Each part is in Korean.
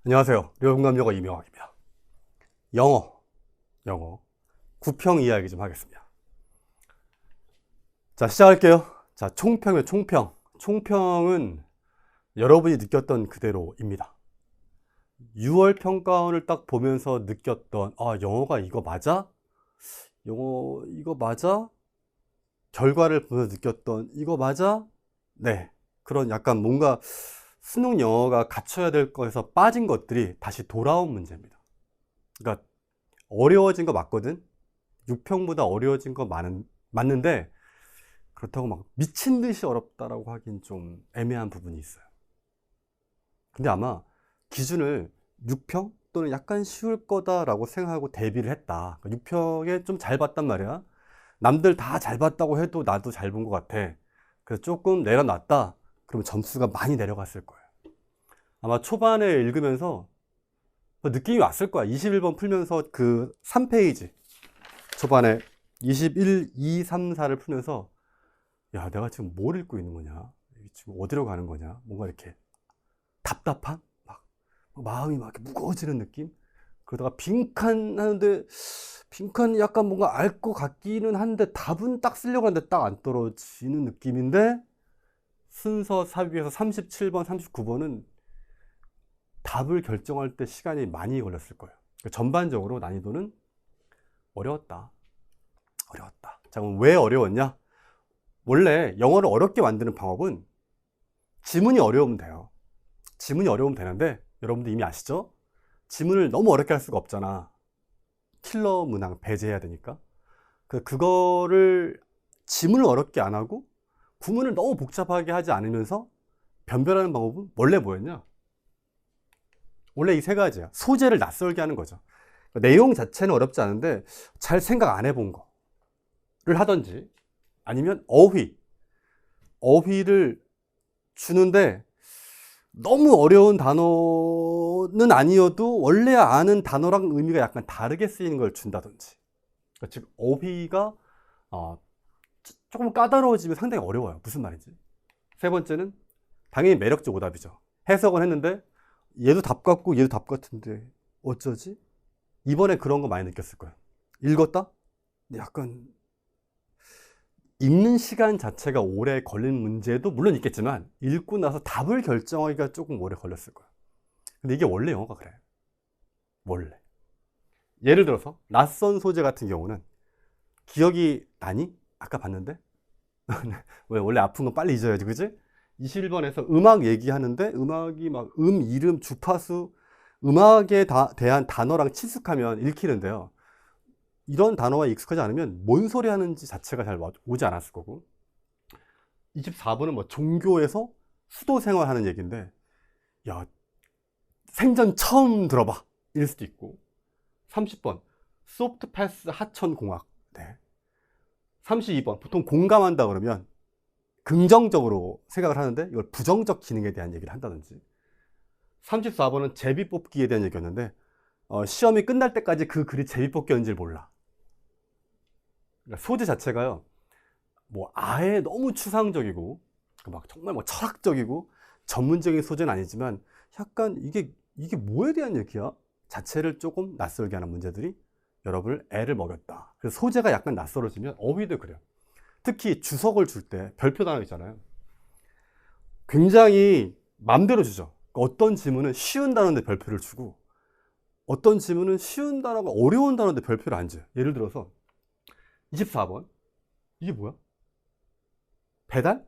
안녕하세요. 려공감영어 이명학입니다. 영어 구평 이야기 좀 하겠습니다. 자, 시작할게요. 자, 총평이요. 총평은 여러분이 느꼈던 그대로입니다. 6월 평가원을 딱 보면서 느꼈던, 영어가 이거 맞아? 영어 이거 맞아? 결과를 보면서 느꼈던, 이거 맞아? 네, 그런 약간 뭔가 수능 영어가 갖춰야 될 거에서 빠진 것들이 다시 돌아온 문제입니다. 그러니까 어려워진 거 맞거든? 6평보다 어려워진 거 맞는데, 그렇다고 막 미친 듯이 어렵다라고 하긴 좀 애매한 부분이 있어요. 근데 아마 기준을 6평 또는 약간 쉬울 거다라고 생각하고 대비를 했다. 6평에 좀 잘 봤단 말이야. 남들 다 잘 봤다고 해도 나도 잘 본 것 같아. 그래서 조금 내려놨다. 그러면 점수가 많이 내려갔을 거예요. 아마 초반에 읽으면서 느낌이 왔을 거야. 21번 풀면서 그 3페이지 초반에 21, 2, 3, 4를 풀면서, 야, 내가 지금 뭘 읽고 있는 거냐? 지금 어디로 가는 거냐? 뭔가 이렇게 답답한? 막 마음이 막 이렇게 무거워지는 느낌? 그러다가 빈칸 하는데, 빈칸 약간 뭔가 알 것 같기는 한데 답은 딱 쓰려고 하는데 딱 안 떨어지는 느낌인데, 순서 삽입에서 37번, 39번은 답을 결정할 때 시간이 많이 걸렸을 거예요. 전반적으로 난이도는 어려웠다. 자, 그럼 왜 어려웠냐? 원래 영어를 어렵게 만드는 방법은 지문이 어려우면 돼요. 지문이 어려우면 되는데, 여러분들 이미 아시죠? 지문을 너무 어렵게 할 수가 없잖아. 킬러 문항 배제해야 되니까. 그거를 지문을 어렵게 안 하고 구문을 너무 복잡하게 하지 않으면서 변별하는 방법은 원래 뭐였냐? 원래 이 세 가지야. 소재를 낯설게 하는 거죠. 내용 자체는 어렵지 않은데 잘 생각 안 해본 거를 하든지, 아니면 어휘를 주는데 너무 어려운 단어는 아니어도 원래 아는 단어랑 의미가 약간 다르게 쓰이는 걸 준다든지. 즉 어휘가 조금 까다로워지면 상당히 어려워요. 무슨 말인지. 세 번째는 당연히 매력적 오답이죠. 해석은 했는데 얘도 답 같고 얘도 답 같은데 어쩌지? 이번에 그런 거 많이 느꼈을 거예요. 읽었다? 근데 약간 읽는 시간 자체가 오래 걸린 문제도 물론 있겠지만, 읽고 나서 답을 결정하기가 조금 오래 걸렸을 거예요. 근데 이게 원래 영어가 그래요. 원래. 예를 들어서 낯선 소재 같은 경우는 기억이 나니? 아까 봤는데? 왜 원래 아픈 건 빨리 잊어야지, 그지? 21번에서 음악 얘기하는데 음악이 막 이름, 주파수, 음악에 대한 단어랑 친숙하면 읽히는데요. 이런 단어와 익숙하지 않으면 뭔 소리 하는지 자체가 잘 오지 않았을 거고. 24번은 뭐 종교에서 수도 생활하는 얘기인데, 야, 생전 처음 들어봐. 이럴 수도 있고. 30번, 소프트 패스 하천공학. 네. 32번, 보통 공감한다 그러면 긍정적으로 생각을 하는데 이걸 부정적 기능에 대한 얘기를 한다든지. 34번은 제비뽑기에 대한 얘기였는데, 시험이 끝날 때까지 그 글이 제비뽑기였는지 몰라. 그러니까 소재 자체가요, 뭐 아예 너무 추상적이고 막 정말 뭐 철학적이고 전문적인 소재는 아니지만, 약간 이게 뭐에 대한 얘기야? 자체를 조금 낯설게 하는 문제들이 여러분을 애를 먹였다. 그래서 소재가 약간 낯설어지면 어휘도 그래요. 특히 주석을 줄 때 별표 단어 있잖아요. 굉장히 맘대로 주죠. 어떤 지문은 쉬운 단어인데 별표를 주고, 어떤 지문은 쉬운 단어가 어려운 단어인데 별표를 안 줘요. 예를 들어서 24번, 이게 뭐야? 배달?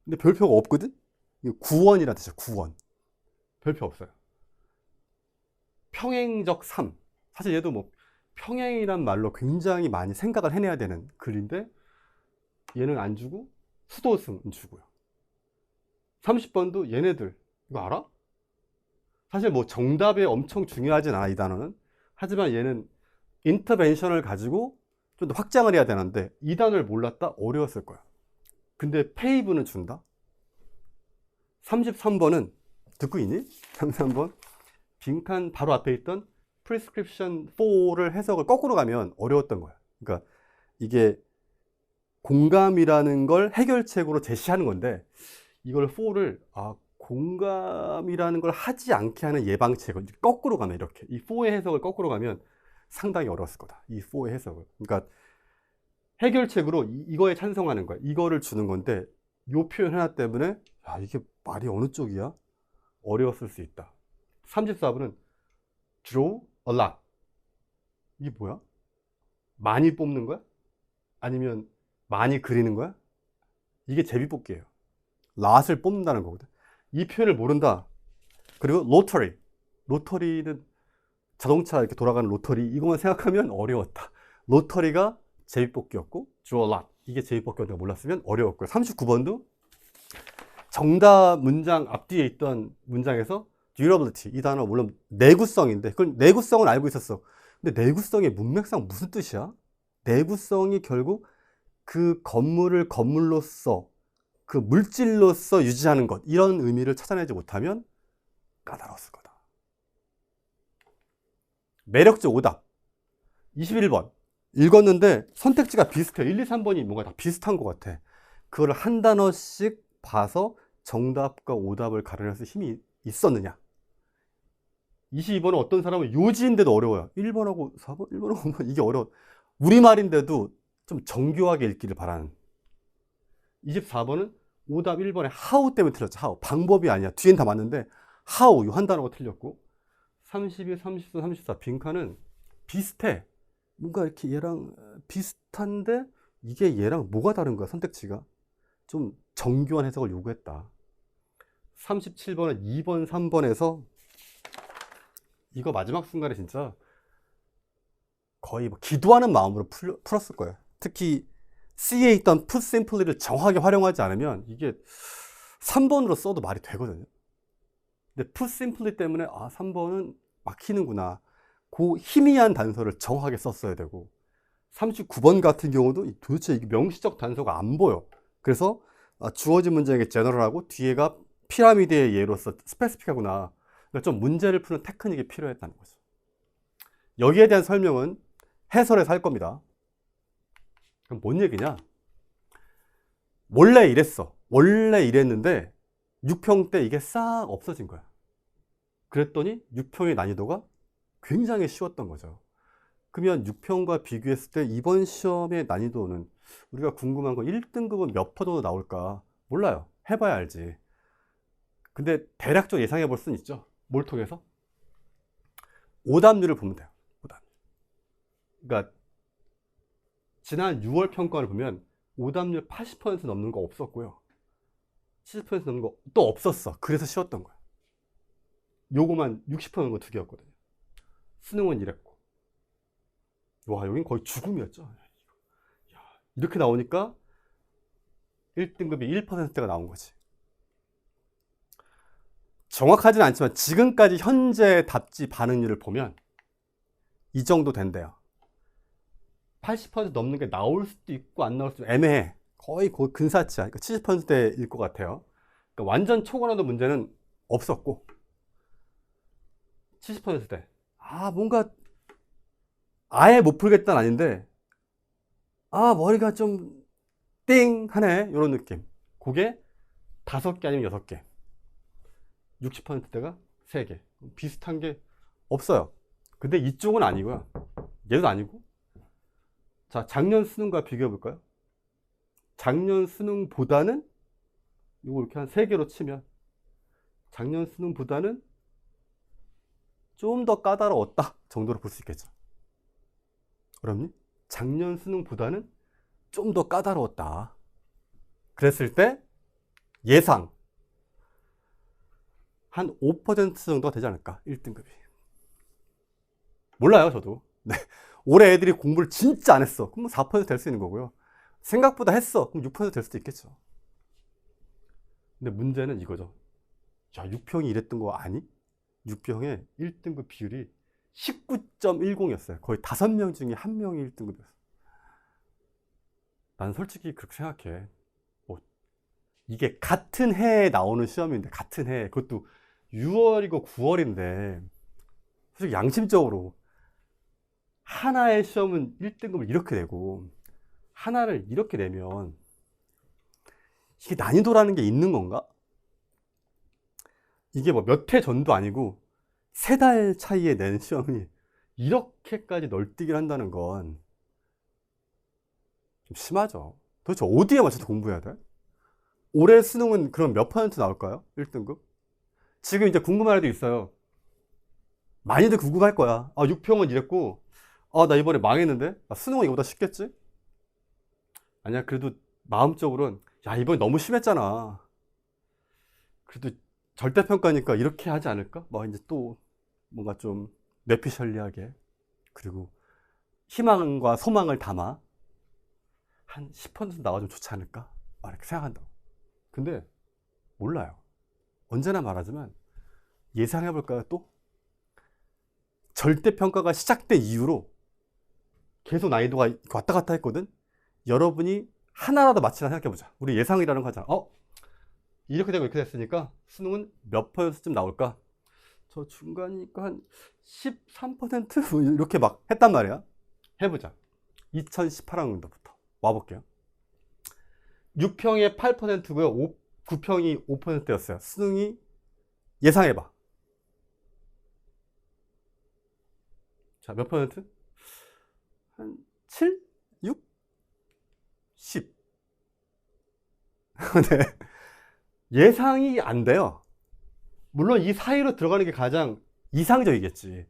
근데 별표가 없거든? 이거 구원이라 뜻이야. 구원. 별표 없어요. 평행적 삶. 사실 얘도 뭐 평행이란 말로 굉장히 많이 생각을 해내야 되는 글인데, 얘는 안 주고 수도승은 주고요. 30번도 얘네들 이거 알아? 사실 뭐 정답에 엄청 중요하진 않아, 이 단어는. 하지만 얘는 인터벤션을 가지고 좀 더 확장을 해야 되는데 이 단어를 몰랐다? 어려웠을 거야. 근데 페이브는 준다? 33번은 듣고 있니? 33번 빈칸 바로 앞에 있던 prescription for를 해석을 거꾸로 가면 어려웠던 거야. 그러니까 이게 공감이라는 걸 해결책으로 제시하는 건데, 이걸 for를 동감이라는 걸 하지 않게 하는 예방책은 거꾸로 가면 이렇게 이 4의 해석을 거꾸로 가면 상당히 어려웠을 거다. 이 4의 해석을. 그러니까 해결책으로 이거에 찬성하는 거야. 이거를 주는 건데 이 표현 하나 때문에 야, 이게 말이 어느 쪽이야? 어려웠을 수 있다. 34번은 draw a lot. 이게 뭐야? 많이 뽑는 거야? 아니면 많이 그리는 거야? 이게 제비뽑기예요. lot을 뽑는다는 거거든. 이 표현을 모른다. 그리고 로터리. 로터리는 자동차 이렇게 돌아가는 로터리. 이것만 생각하면 어려웠다. 로터리가 제비뽑기였고 draw a lot. 이게 제비뽑기였다고 몰랐으면 어려웠고요. 39번도 정답 문장 앞뒤에 있던 문장에서 durability, 이 단어 물론 내구성인데 그건 내구성은 알고 있었어. 근데 내구성의 문맥상 무슨 뜻이야? 내구성이 결국 그 건물을 건물로서 그 물질로서 유지하는 것, 이런 의미를 찾아내지 못하면 까다로웠을 거다. 매력적 오답 21번 읽었는데 선택지가 비슷해. 1, 2, 3번이 뭔가 다 비슷한 것 같아. 그걸 한 단어씩 봐서 정답과 오답을 가려낼 힘이 있었느냐. 22번은 어떤 사람은 요지인데도 어려워요. 1번하고 4번, 1번하고 5번 이게 어려워. 우리말인데도 좀 정교하게 읽기를 바라는. 24번은 오답 1번에 how 때문에 틀렸죠. how. 방법이 아니야. 뒤엔 다 맞는데 how, 이 한 단어가 틀렸고. 31, 33, 34 빈칸은 비슷해. 뭔가 이렇게 얘랑 비슷한데 이게 얘랑 뭐가 다른 거야, 선택지가. 좀 정교한 해석을 요구했다. 37번은 2번, 3번에서 이거 마지막 순간에 진짜 거의 뭐 기도하는 마음으로 풀었을 거예요. 특히 C에 있던 put simply를 정확하게 활용하지 않으면 이게 3번으로 써도 말이 되거든요. 근데 put simply 때문에 3번은 막히는구나. 그 희미한 단서를 정확하게 썼어야 되고 39번 같은 경우도 도대체 이게 명시적 단서가 안 보여. 그래서 주어진 문장의 제너럴하고 뒤에가 피라미드의 예로서 스페시픽하구나. 그러니까 좀 문제를 푸는 테크닉이 필요했다는 거죠. 여기에 대한 설명은 해설에서 할 겁니다. 그럼 뭔 얘기냐? 원래 이랬어. 원래 이랬는데 6평 때 이게 싹 없어진 거야. 그랬더니 6평의 난이도가 굉장히 쉬웠던 거죠. 그러면 6평과 비교했을 때 이번 시험의 난이도는 우리가 궁금한 건 1등급은 몇 퍼 정도 나올까? 몰라요. 해봐야 알지. 근데 대략적으로 예상해 볼 수는 있죠. 뭘 통해서? 오답률을 보면 돼요. 오답. 그러니까 지난 6월 평가를 보면 오답률 80% 넘는 거 없었고요. 70% 넘는 거 또 없었어. 그래서 쉬웠던 거야. 요거만 60% 넘는 거 두 개였거든요. 수능은 이랬고. 와, 여긴 거의 죽음이었죠. 야, 이렇게 나오니까 1등급이 1%가 나온 거지. 정확하진 않지만 지금까지 현재 답지 반응률을 보면 이 정도 된대요. 80% 넘는 게 나올 수도 있고 안 나올 수도 애매해. 거의 근사치야. 그러니까 70%대일 것 같아요. 그러니까 완전 초고난도 문제는 없었고 70%대. 뭔가 아예 못 풀겠다는 아닌데 머리가 좀 띵 하네, 이런 느낌. 그게 5개 아니면 6개. 60%대가 3개. 비슷한 게 없어요. 근데 이쪽은 아니고요. 얘도 아니고. 자, 작년 수능과 비교해 볼까요? 작년 수능보다는 이거 이렇게 한 3개로 치면 작년 수능보다는 좀 더 까다로웠다 정도로 볼 수 있겠죠. 그럼요? 작년 수능보다는 좀 더 까다로웠다. 그랬을 때 예상 한 5% 정도가 되지 않을까, 1등급이. 몰라요, 저도. 네. 올해 애들이 공부를 진짜 안 했어. 그럼 4% 될 수 있는 거고요. 생각보다 했어. 그럼 6% 될 수도 있겠죠. 근데 문제는 이거죠. 야, 6평이 이랬던 거 아니? 6평의 1등급 비율이 19.10이었어요. 거의 5명 중에 1명이 1등급이었어요. 난 솔직히 그렇게 생각해. 이게 같은 해에 나오는 시험인데, 같은 해, 그것도 6월이고 9월인데, 솔직히 양심적으로 하나의 시험은 1등급을 이렇게 내고 하나를 이렇게 내면 이게 난이도라는 게 있는 건가? 이게 뭐 몇 해 전도 아니고 3달 차이에 낸 시험이 이렇게까지 널뛰기를 한다는 건 좀 심하죠. 도대체 어디에 맞춰서 공부해야 돼? 올해 수능은 그럼 몇 퍼센트 나올까요? 1등급? 지금 이제 궁금한 애도 있어요. 많이들 궁금할 거야. 아, 6평은 이랬고, 아, 나 이번에 망했는데? 아, 수능은 이거보다 쉽겠지? 아니야, 그래도 마음적으로는, 야, 이번에 너무 심했잖아. 그래도 절대평가니까 이렇게 하지 않을까? 막 이제 또 뭔가 좀 뇌피셜리하게. 그리고 희망과 소망을 담아 한 10% 나와주면 좋지 않을까? 막 이렇게 생각한다. 근데 몰라요. 언제나 말하지만 예상해볼까요? 또? 절대평가가 시작된 이후로 계속 난이도가 왔다 갔다 했거든? 여러분이 하나라도 맞히나 생각해보자. 우리 예상이라는 거 하자. 이렇게 되고 이렇게 됐으니까 수능은 몇 퍼센트쯤 나올까? 저 중간이니까 한 13%? 이렇게 막 했단 말이야. 해보자. 2018학년도부터 와볼게요. 6평에 8%고요. 9평이 5%였어요. 수능이 예상해봐. 자, 몇 퍼센트? 한 7? 6? 10. 네. 예상이 안 돼요. 물론 이 사이로 들어가는 게 가장 이상적이겠지.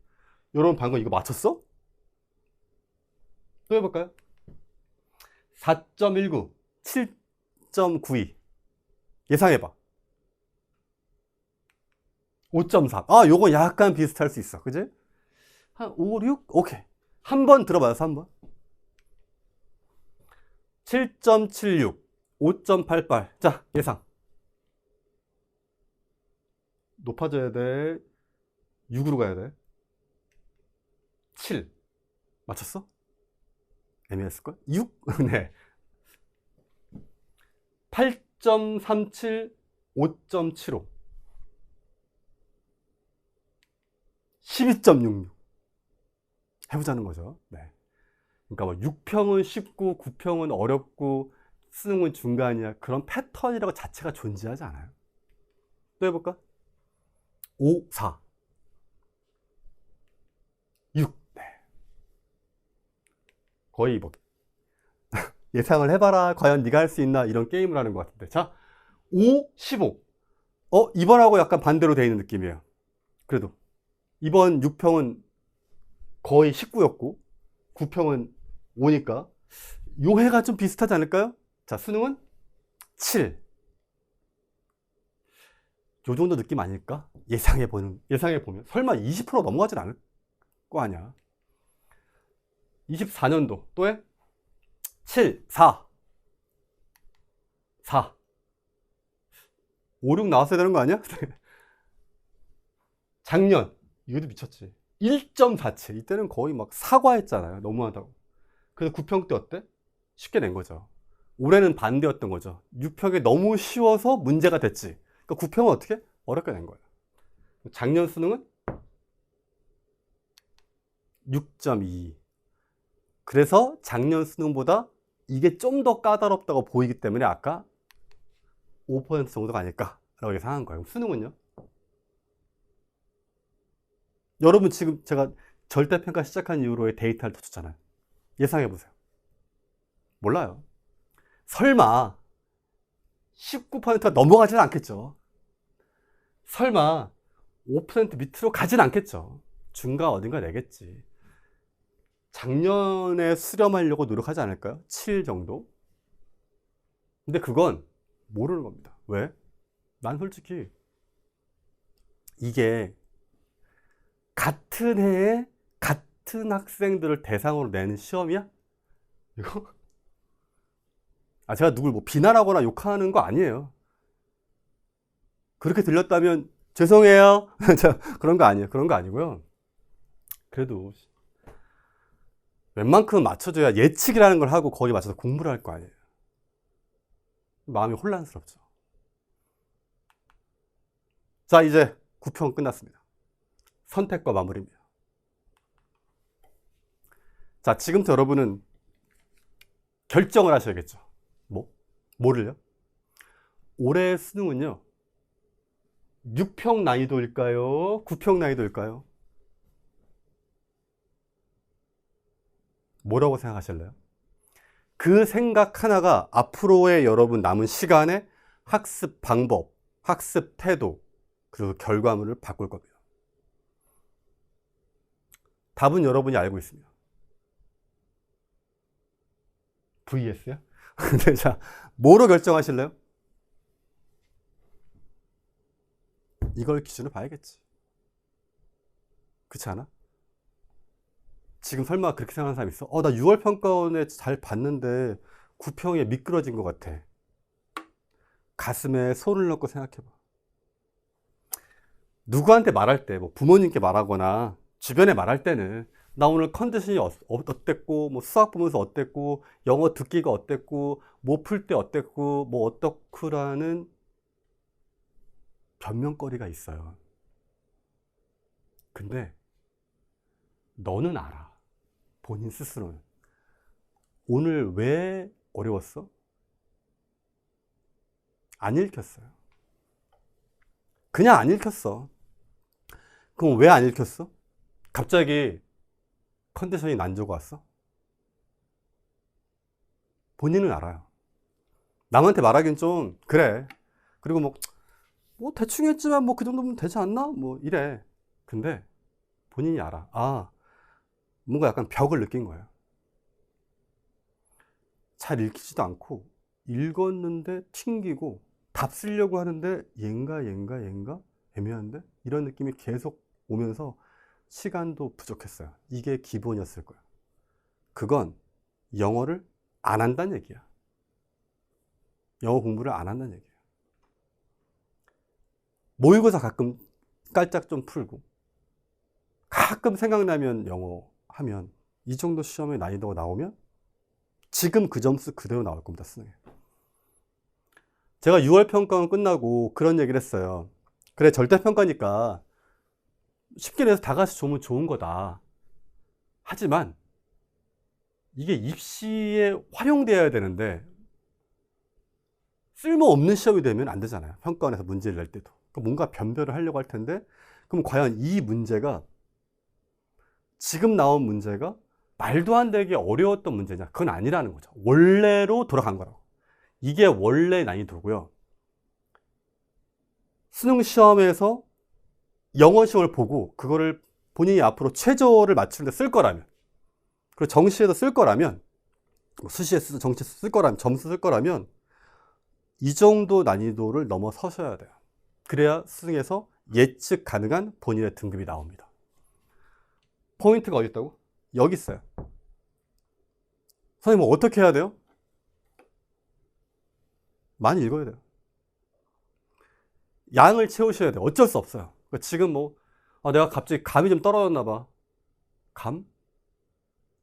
여러분 방금 이거 맞췄어? 또 해볼까요? 4.19, 7.92. 예상해봐. 5.4. 아, 요거 약간 비슷할 수 있어. 그지? 한 5, 6? 오케이. 한 번 들어봐요, 3번. 7.76, 5.88. 자, 예상. 높아져야 돼. 6으로 가야 돼. 7. 맞췄어? 애매했을걸? 6? 네. 8.37, 5.75. 12.66. 해보자는 거죠. 네. 그러니까 뭐 6평은 쉽고 9평은 어렵고 수능은 중간이야. 그런 패턴이라고 자체가 존재하지 않아요. 또 해볼까? 5, 4. 6. 네. 거의 뭐 예상을 해봐라. 과연 네가 할 수 있나? 이런 게임을 하는 것 같은데. 자, 5, 15. 이번하고 약간 반대로 되어 있는 느낌이에요. 그래도 이번 6평은 거의 19였고 9평은 5니까 요 해가 좀 비슷하지 않을까요? 자, 수능은 7. 요 정도 느낌 아닐까? 예상해 보면 설마 20% 넘어가진 않을 거 아니야. 24년도 또 해? 7, 4. 4. 5, 6 나왔어야 되는 거 아니야? 작년 이것도 미쳤지. 1.47. 이때는 거의 막 사과했잖아요. 너무하다고. 그래서 9평 때 어때? 쉽게 낸 거죠. 올해는 반대였던 거죠. 6평이 너무 쉬워서 문제가 됐지. 그러니까 9평은 어떻게? 어렵게 낸 거예요. 작년 수능은 6.2. 그래서 작년 수능보다 이게 좀 더 까다롭다고 보이기 때문에 아까 5% 정도가 아닐까라고 예상한 거예요. 수능은요? 여러분 지금 제가 절대평가 시작한 이후로의 데이터를 터쳤잖아요. 예상해보세요. 몰라요. 설마 19%가 넘어가지는 않겠죠. 설마 5% 밑으로 가진 않겠죠. 중간 어딘가 내겠지. 작년에 수렴하려고 노력하지 않을까요? 7 정도? 근데 그건 모르는 겁니다. 왜? 난 솔직히 이게 같은 해에 같은 학생들을 대상으로 내는 시험이야? 이거? 제가 누굴 뭐 비난하거나 욕하는 거 아니에요. 그렇게 들렸다면 죄송해요. 그런 거 아니에요. 그런 거 아니고요. 그래도 웬만큼은 맞춰줘야 예측이라는 걸 하고 거기에 맞춰서 공부를 할 거 아니에요. 마음이 혼란스럽죠. 자, 이제 9평 끝났습니다. 선택과 마무리입니다. 자, 지금부터 여러분은 결정을 하셔야겠죠. 뭐를요? 올해 수능은요, 6평 난이도일까요? 9평 난이도일까요? 뭐라고 생각하실래요? 그 생각 하나가 앞으로의 여러분 남은 시간에 학습 방법, 학습 태도, 그리고 결과물을 바꿀 겁니다. 답은 여러분이 알고 있습니다. VS요? 근데 자, 뭐로 결정하실래요? 이걸 기준으로 봐야겠지. 그렇지 않아? 지금 설마 그렇게 생각하는 사람 있어? 나 6월 평가원에 잘 봤는데 9평에 미끄러진 것 같아. 가슴에 손을 넣고 생각해봐. 누구한테 말할 때, 뭐 부모님께 말하거나 주변에 말할 때는 나 오늘 컨디션이 어땠고, 뭐 수학 보면서 어땠고, 영어 듣기가 어땠고, 뭐 풀 때 어땠고, 뭐 어떻구라는 변명거리가 있어요. 근데 너는 알아. 본인 스스로는. 오늘 왜 어려웠어? 안 읽혔어요. 그냥 안 읽혔어. 그럼 왜 안 읽혔어? 갑자기 컨디션이 난조가 왔어? 본인은 알아요. 남한테 말하긴 좀 그래. 그리고 뭐 대충 했지만 뭐 그 정도면 되지 않나? 뭐 이래. 근데 본인이 알아. 뭔가 약간 벽을 느낀 거예요. 잘 읽히지도 않고 읽었는데 튕기고 답 쓰려고 하는데 얘인가 애매한데? 이런 느낌이 계속 오면서 시간도 부족했어요. 이게 기본이었을 거예요. 그건 영어를 안 한다는 얘기야. 영어 공부를 안 한다는 얘기예요. 모의고사 가끔 깔짝 좀 풀고 가끔 생각나면 영어 하면 이 정도 시험에 난이도가 나오면 지금 그 점수 그대로 나올 겁니다. 수능에. 제가 6월 평가원 끝나고 그런 얘기를 했어요. 그래, 절대평가니까 쉽게 내서 다 같이 좋으면 좋은 거다. 하지만 이게 입시에 활용되어야 되는데 쓸모없는 시험이 되면 안 되잖아요. 평가원에서 문제를 낼 때도. 뭔가 변별을 하려고 할 텐데 그럼 과연 이 문제가 지금 나온 문제가 말도 안 되게 어려웠던 문제냐? 그건 아니라는 거죠. 원래로 돌아간 거라고. 이게 원래 난이도고요. 수능 시험에서 영어 시험을 보고 그거를 본인이 앞으로 최저를 맞추는 데 쓸 거라면, 그리고 정시에서 쓸 거라면, 수시에서 정시에서 쓸 거라면, 점수 쓸 거라면 이 정도 난이도를 넘어서셔야 돼요. 그래야 수능에서 예측 가능한 본인의 등급이 나옵니다. 포인트가 어디 있다고? 여기 있어요. 선생님, 어떻게 해야 돼요? 많이 읽어야 돼요. 양을 채우셔야 돼요. 어쩔 수 없어요. 그러니까 지금 내가 갑자기 감이 좀 떨어졌나 봐. 감?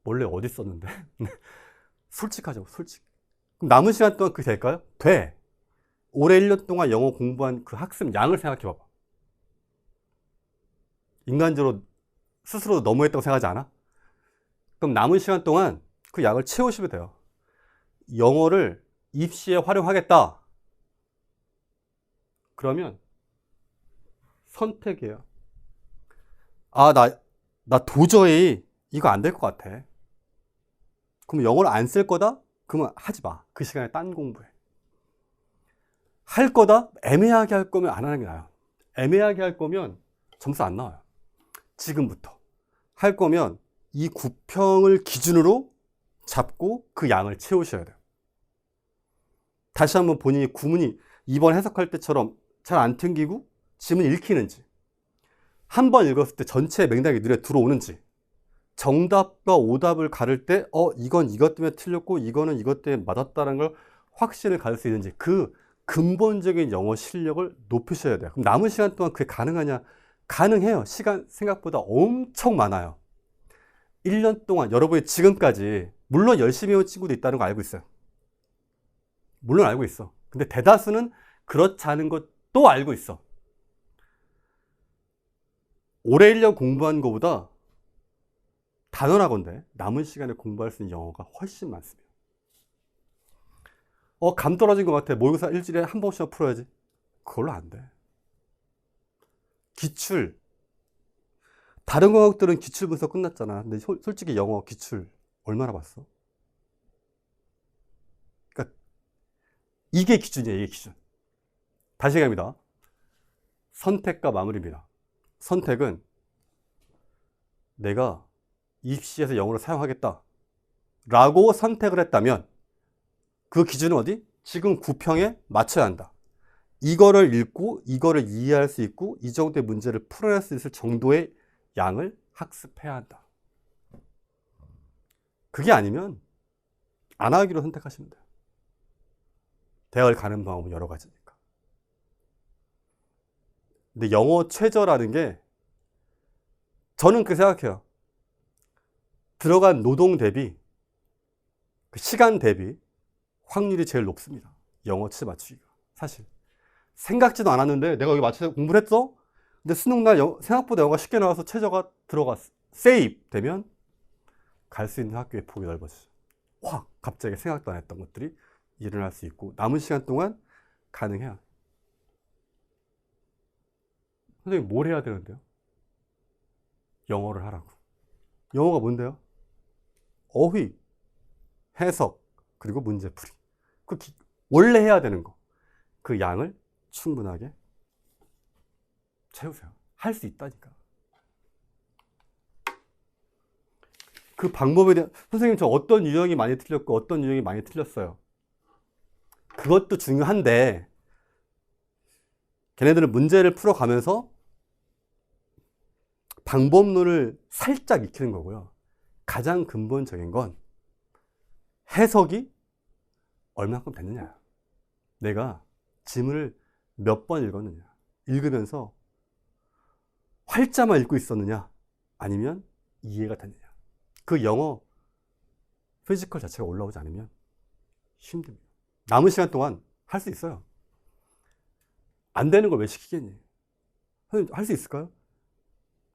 원래 어디 있었는데? 솔직하죠, 솔직. 그럼 남은 시간 동안 그게 될까요? 돼. 올해 1년 동안 영어 공부한 그 학습 양을 생각해 봐봐. 인간적으로 스스로 너무했다고 생각하지 않아? 그럼 남은 시간 동안 그 양을 채우시면 돼요. 영어를 입시에 활용하겠다. 그러면 선택이에요. 나 도저히 이거 안 될 것 같아. 그럼 영어를 안 쓸 거다? 그러면 하지 마. 그 시간에 딴 공부해. 할 거다? 애매하게 할 거면 안 하는 게 나아요. 애매하게 할 거면 점수 안 나와요. 지금부터. 할 거면 이 9평을 기준으로 잡고 그 양을 채우셔야 돼요. 다시 한번 본인이 구문이 이번 해석할 때처럼 잘 안 튕기고 지문 읽히는지, 한 번 읽었을 때 전체 맥락이 눈에 들어오는지, 정답과 오답을 가를 때 이건 이것 때문에 틀렸고 이거는 이것 때문에 맞았다는 걸 확신을 가질 수 있는지, 그 근본적인 영어 실력을 높이셔야 돼요. 그럼 남은 시간 동안 그게 가능하냐? 가능해요. 시간 생각보다 엄청 많아요. 1년 동안 여러분이 지금까지 물론 열심히 해온 친구도 있다는 거 알고 있어요. 물론 알고 있어. 근데 대다수는 그렇지 않은 것도 알고 있어. 올해 1년 공부한 것보다 단언하건대 남은 시간에 공부할 수 있는 영어가 훨씬 많습니다. 감 떨어진 것 같아. 모의고사 일주일에 한 번씩 풀어야지. 그걸로 안 돼. 기출. 다른 과목들은 기출 분석 끝났잖아. 근데 솔직히 영어 기출 얼마나 봤어? 그러니까 이게 기준이야, 이게 기준. 다시 얘기합니다. 선택과 마무리입니다. 선택은 내가 입시에서 영어를 사용하겠다 라고 선택을 했다면 그 기준은 어디? 지금 구평에 맞춰야 한다. 이거를 읽고 이거를 이해할 수 있고 이 정도의 문제를 풀어낼 수 있을 정도의 양을 학습해야 한다. 그게 아니면 안 하기로 선택하시면 돼요. 대학을 가는 방법은 여러 가지니까. 근데 영어 최저라는 게 저는 그렇게 생각해요. 들어간 노동 대비 그 시간 대비 확률이 제일 높습니다. 영어 최저 맞추기가. 사실 생각지도 않았는데 내가 여기 맞춰서 공부를 했어? 근데 수능날 생각보다 영어가 쉽게 나와서 최저가 들어갔어. 세이브 되면 갈 수 있는 학교의 폭이 넓어지죠. 확 갑자기 생각도 안 했던 것들이 일어날 수 있고 남은 시간 동안 가능해요. 선생님 뭘 해야 되는데요? 영어를 하라고. 영어가 뭔데요? 어휘, 해석, 그리고 문제풀이. 원래 해야 되는 거. 그 양을 충분하게 채우세요. 할 수 있다니까. 그 방법에 대한, 선생님 저 어떤 유형이 많이 틀렸고 어떤 유형이 많이 틀렸어요. 그것도 중요한데 걔네들은 문제를 풀어가면서 방법론을 살짝 익히는 거고요. 가장 근본적인 건 해석이 얼마큼 됐느냐. 내가 지문을 몇 번 읽었느냐. 읽으면서 활자만 읽고 있었느냐. 아니면 이해가 됐느냐. 그 영어 피지컬 자체가 올라오지 않으면 힘듭니다. 남은 시간 동안 할 수 있어요. 안 되는 걸 왜 시키겠니? 할 수 있을까요?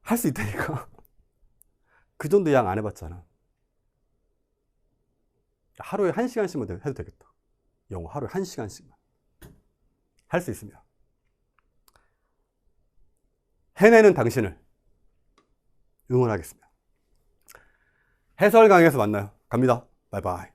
할 수 있다니까. 그 정도 양 안 해봤잖아. 하루에 1시간씩만 해도 되겠다. 영어 하루에 1시간씩만. 할 수 있습니다. 해내는 당신을 응원하겠습니다. 해설 강의에서 만나요. 갑니다. 바이바이.